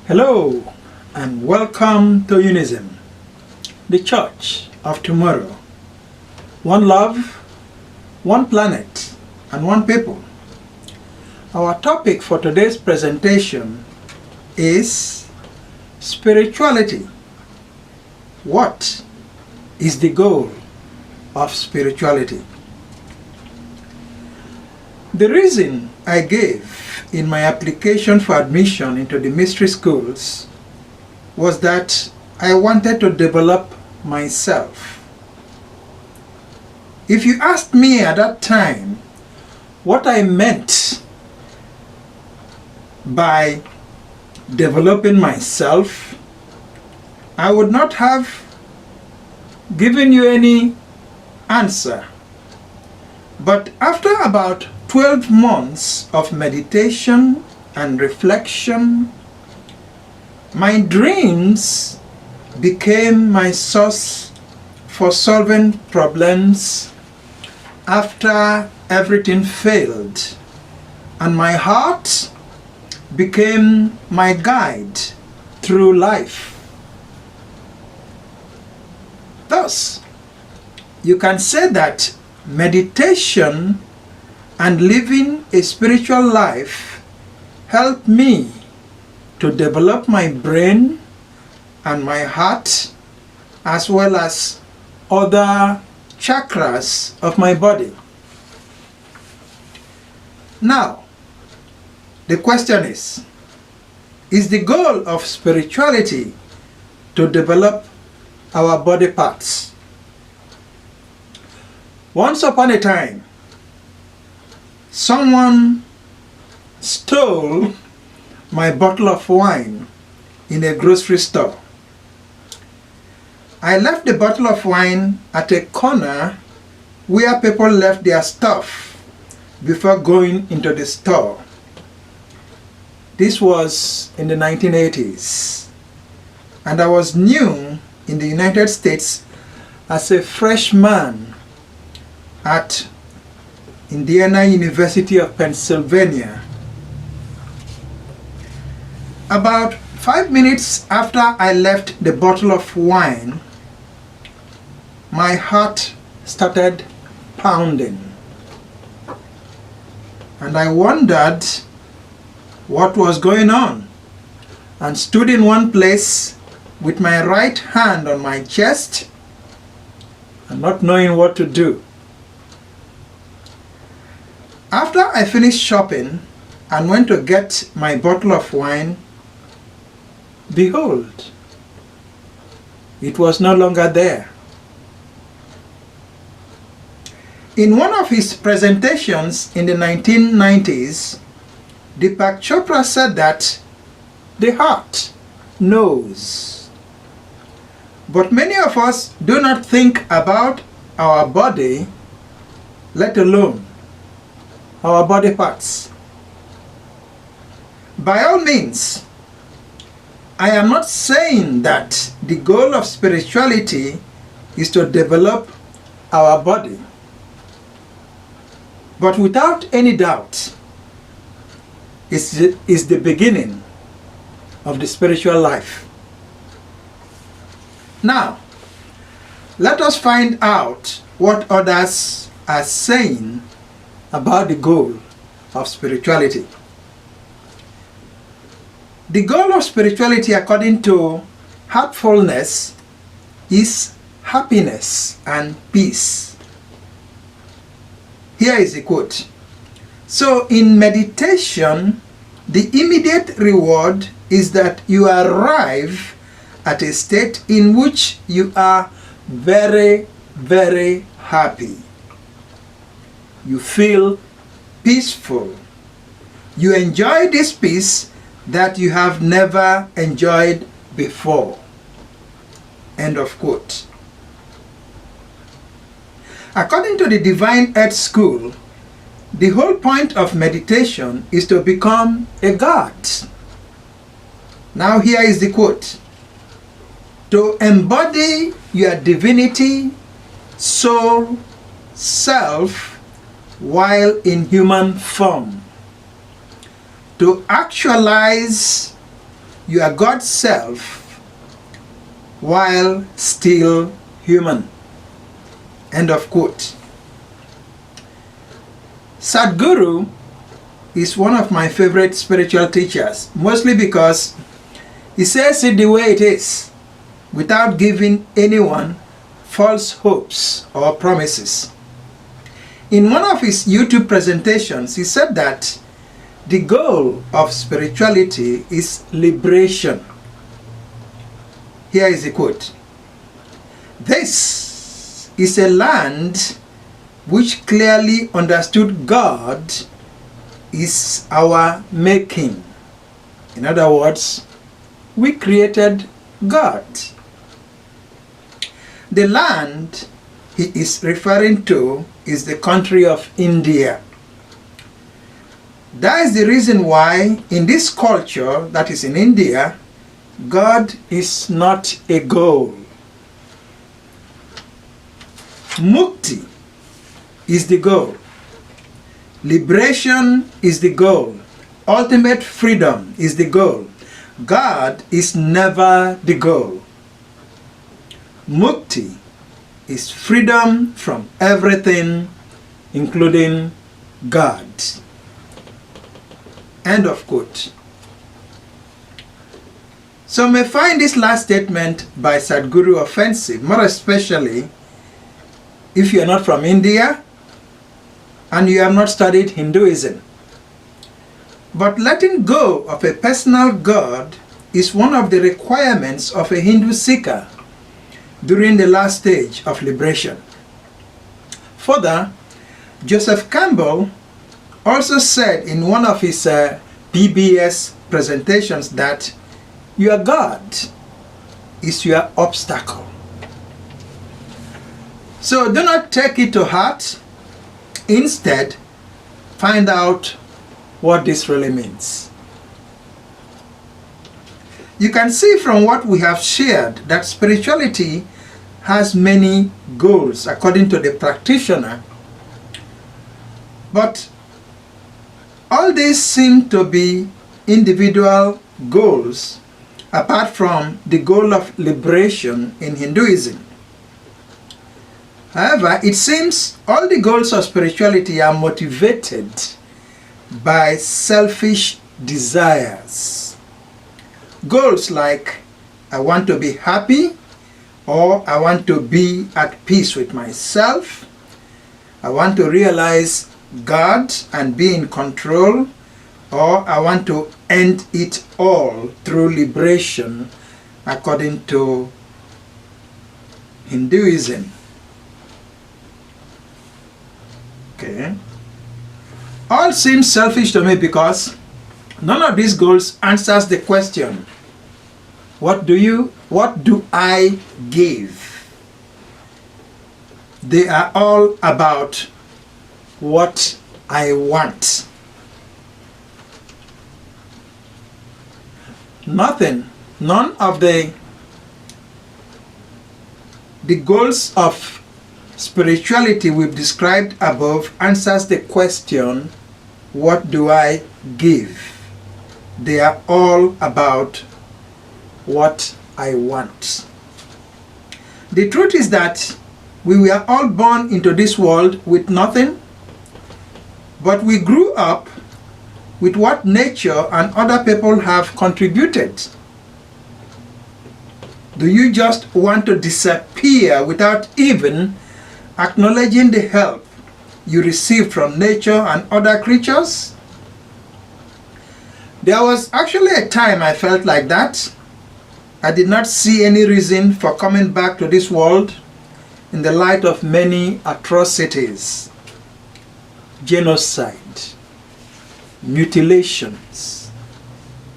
Hello and welcome to UNISM, the Church of Tomorrow. One love, one planet, and one people. Our topic for today's presentation is spirituality. What is the goal of spirituality? The reason I gave in my application for admission into the mystery schools was that I wanted to develop myself. If you asked me at that time what I meant by developing myself, I would not have given you any answer. But after about 12 months of meditation and reflection, my dreams became my source for solving problems after everything failed, and my heart became my guide through life. Thus, you can say that meditation and living a spiritual life helped me to develop my brain and my heart, as well as other chakras of my body. Now, the question is the goal of spirituality to develop our body parts? Once upon a time, someone stole my bottle of wine in a grocery store. I left the bottle of wine at a corner where people left their stuff before going into the store. This was in the 1980s, and I was new in the United States as a freshman at Indiana University of Pennsylvania. About 5 minutes after I left the bottle of wine, my heart started pounding, and I wondered what was going on, and stood in one place with my right hand on my chest and not knowing what to do. After I finished shopping and went to get my bottle of wine, behold, it was no longer there. In one of his presentations in the 1990s, Deepak Chopra said that the heart knows. But many of us do not think about our body, let alone our body parts. By all means, I am not saying that the goal of spirituality is to develop our body. But without any doubt, it's the beginning of the spiritual life. Now, let us find out what others are saying about the goal of spirituality. The goal of spirituality, according to Heartfulness, is happiness and peace. Here is the quote. So in meditation, the immediate reward is that you arrive at a state in which you are very, very happy. You feel peaceful. You enjoy this peace that you have never enjoyed before. End of quote. According to the Divine Earth School, the whole point of meditation is to become a god. Now here is the quote. To embody your divinity, soul, self, while in human form. To actualize you are God's self while still human. End of quote. Sadhguru is one of my favorite spiritual teachers, mostly because he says it the way it is, without giving anyone false hopes or promises. In one of his YouTube presentations, he said that the goal of spirituality is liberation. Here is the quote. "This is a land which clearly understood God is our making." In other words, we created God. The land he is referring to is the country of India. That is the reason why in this culture, that is in India, God is not a goal. Mukti is the goal. Liberation is the goal. Ultimate freedom is the goal. God is never the goal. Mukti is freedom from everything, including God. End of quote. Some may find this last statement by Sadhguru offensive, more especially if you are not from India and you have not studied Hinduism. But letting go of a personal God is one of the requirements of a Hindu seeker during the last stage of liberation. Further, Joseph Campbell also said in one of his PBS presentations that your God is your obstacle. So do not take it to heart. Instead, find out what this really means. You can see from what we have shared that spirituality has many goals according to the practitioner, but all these seem to be individual goals apart from the goal of liberation in Hinduism. However, it seems all the goals of spirituality are motivated by selfish desires. Goals like, I want to be happy, or I want to be at peace with myself, I want to realize God and be in control, or I want to end it all through liberation according to Hinduism. Okay. All seems selfish to me because none of these goals answers the question, what do I give? They are all about what I want. None of the goals of spirituality we've described above answers the question, what do I give? They are all about what I want. The truth is that we were all born into this world with nothing, but we grew up with what nature and other people have contributed. Do you just want to disappear without even acknowledging the help you received from nature and other creatures? There was actually a time I felt like that. I did not see any reason for coming back to this world in the light of many atrocities, genocide, mutilations,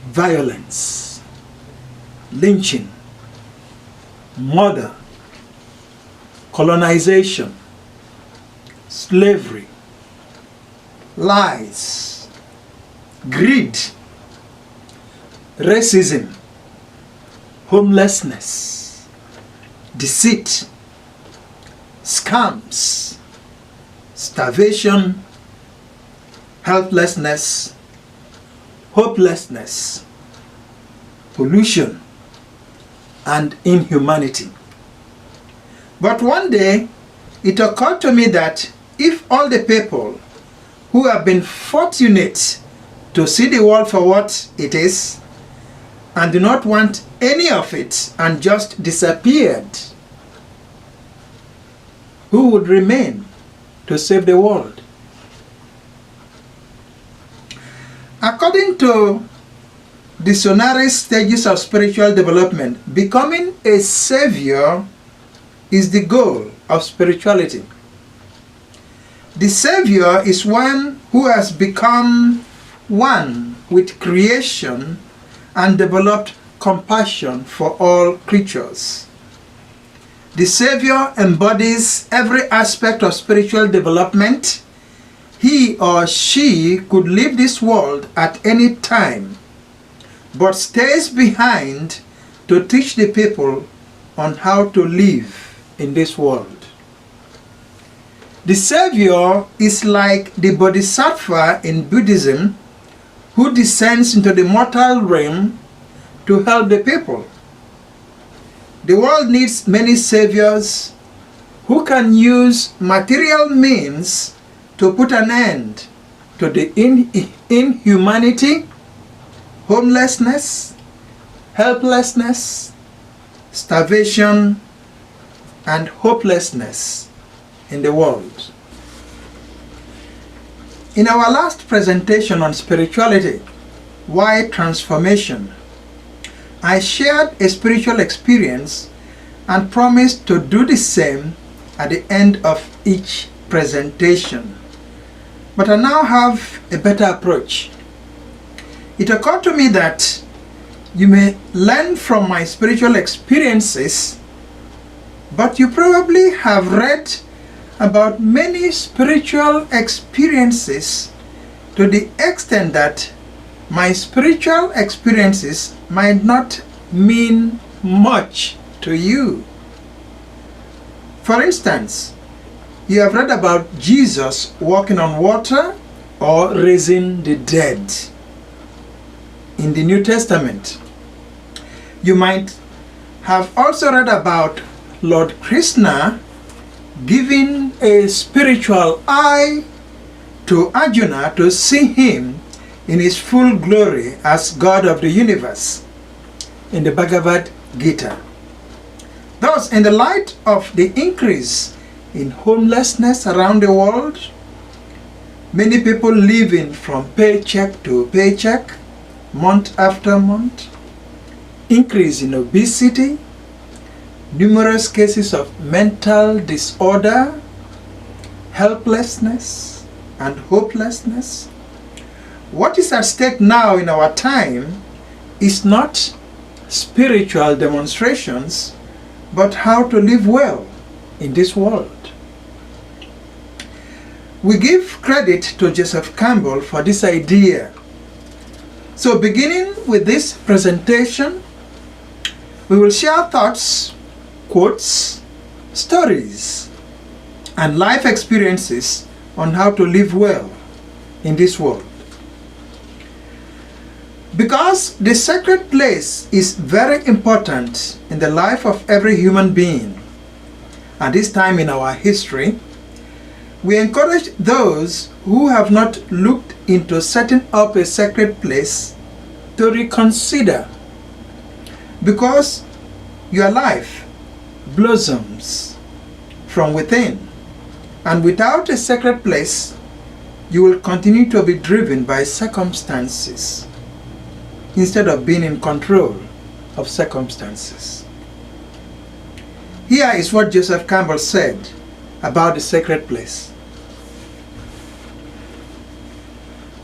violence, lynching, murder, colonization, slavery, lies, greed, racism, homelessness, deceit, scams, starvation, helplessness, hopelessness, pollution, and inhumanity. But one day, it occurred to me that if all the people who have been fortunate to see the world for what it is and do not want any of it and just disappeared, who would remain to save the world? According to dictionary stages of spiritual development, becoming a savior is the goal of spirituality. The savior is one who has become one with creation and developed compassion for all creatures. The savior embodies every aspect of spiritual development. He or she could leave this world at any time, but stays behind to teach the people on how to live in this world. The Savior is like the Bodhisattva in Buddhism, who descends into the mortal realm to help the people. The world needs many saviors who can use material means to put an end to the inhumanity, homelessness, helplessness, starvation, and hopelessness in the world. In our last presentation on spirituality, why transformation, I shared a spiritual experience and promised to do the same at the end of each presentation. But I now have a better approach. It occurred to me that you may learn from my spiritual experiences, but you probably have read about many spiritual experiences to the extent that my spiritual experiences might not mean much to you. For instance, you have read about Jesus walking on water or raising the dead in the New Testament. You might have also read about Lord Krishna giving a spiritual eye to Arjuna to see him in his full glory as God of the universe in the Bhagavad Gita. Thus, in the light of the increase in homelessness around the world, many people living from paycheck to paycheck, month after month, increase in obesity, numerous cases of mental disorder, helplessness, and hopelessness. What is at stake now in our time is not spiritual demonstrations, but how to live well in this world. We give credit to Joseph Campbell for this idea. So beginning with this presentation, we will share thoughts, quotes, stories, and life experiences on how to live well in this world. Because the sacred place is very important in the life of every human being, at this time in our history, we encourage those who have not looked into setting up a sacred place to reconsider, because your life blossoms from within, and without a sacred place, you will continue to be driven by circumstances instead of being in control of circumstances. Here is what Joseph Campbell said about the sacred place.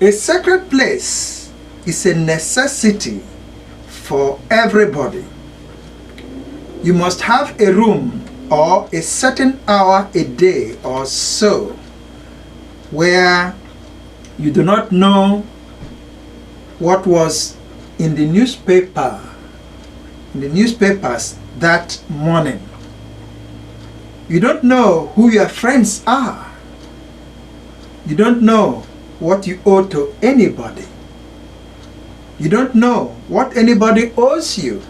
A sacred place is a necessity for everybody. You must have a room or a certain hour a day or so where you do not know what was in the newspapers that morning. You don't know who your friends are. You don't know what you owe to anybody. You don't know what anybody owes you,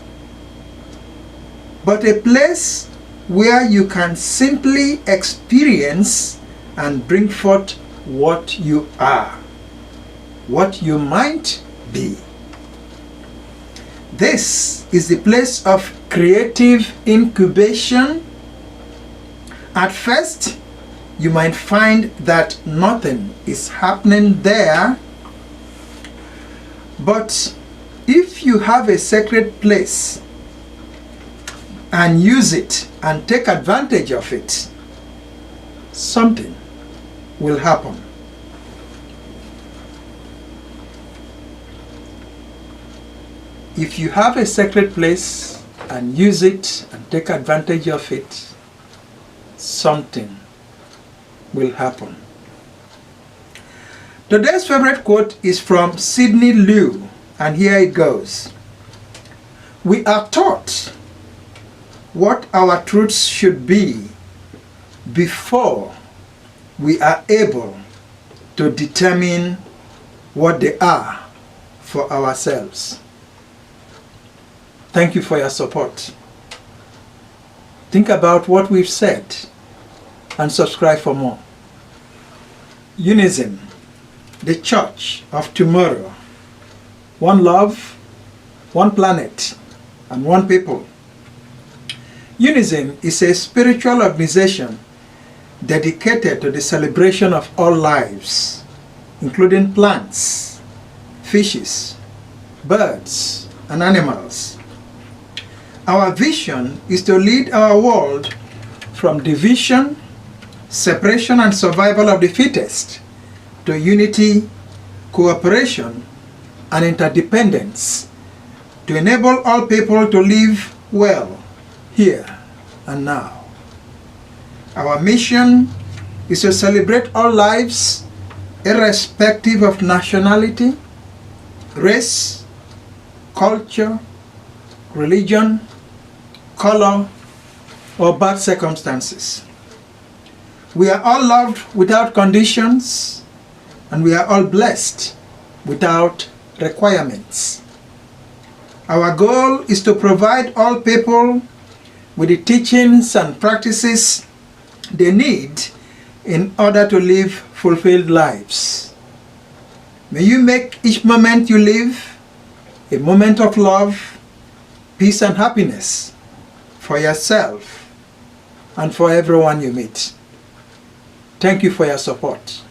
but a place where you can simply experience and bring forth what you are, what you might be. This is the place of creative incubation. At first, you might find that nothing is happening there, but if you have a sacred place and use it and take advantage of it, something will happen. If you have a sacred place and use it and take advantage of it, something will happen. Today's favorite quote is from Sidney Liu, and here it goes. We are taught what our truths should be before we are able to determine what they are for ourselves. Thank you for your support. Think about what we've said and subscribe for more. UNISM, the Church of Tomorrow. One love, one planet, and one people. UNISM is a spiritual organization dedicated to the celebration of all lives, including plants, fishes, birds, and animals. Our vision is to lead our world from division, separation, and survival of the fittest to unity, cooperation, and interdependence to enable all people to live well here and now. Our mission is to celebrate all lives irrespective of nationality, race, culture, religion, color, or bad circumstances. We are all loved without conditions, and we are all blessed without requirements. Our goal is to provide all people with the teachings and practices they need in order to live fulfilled lives. May you make each moment you live a moment of love, peace, and happiness for yourself and for everyone you meet. Thank you for your support.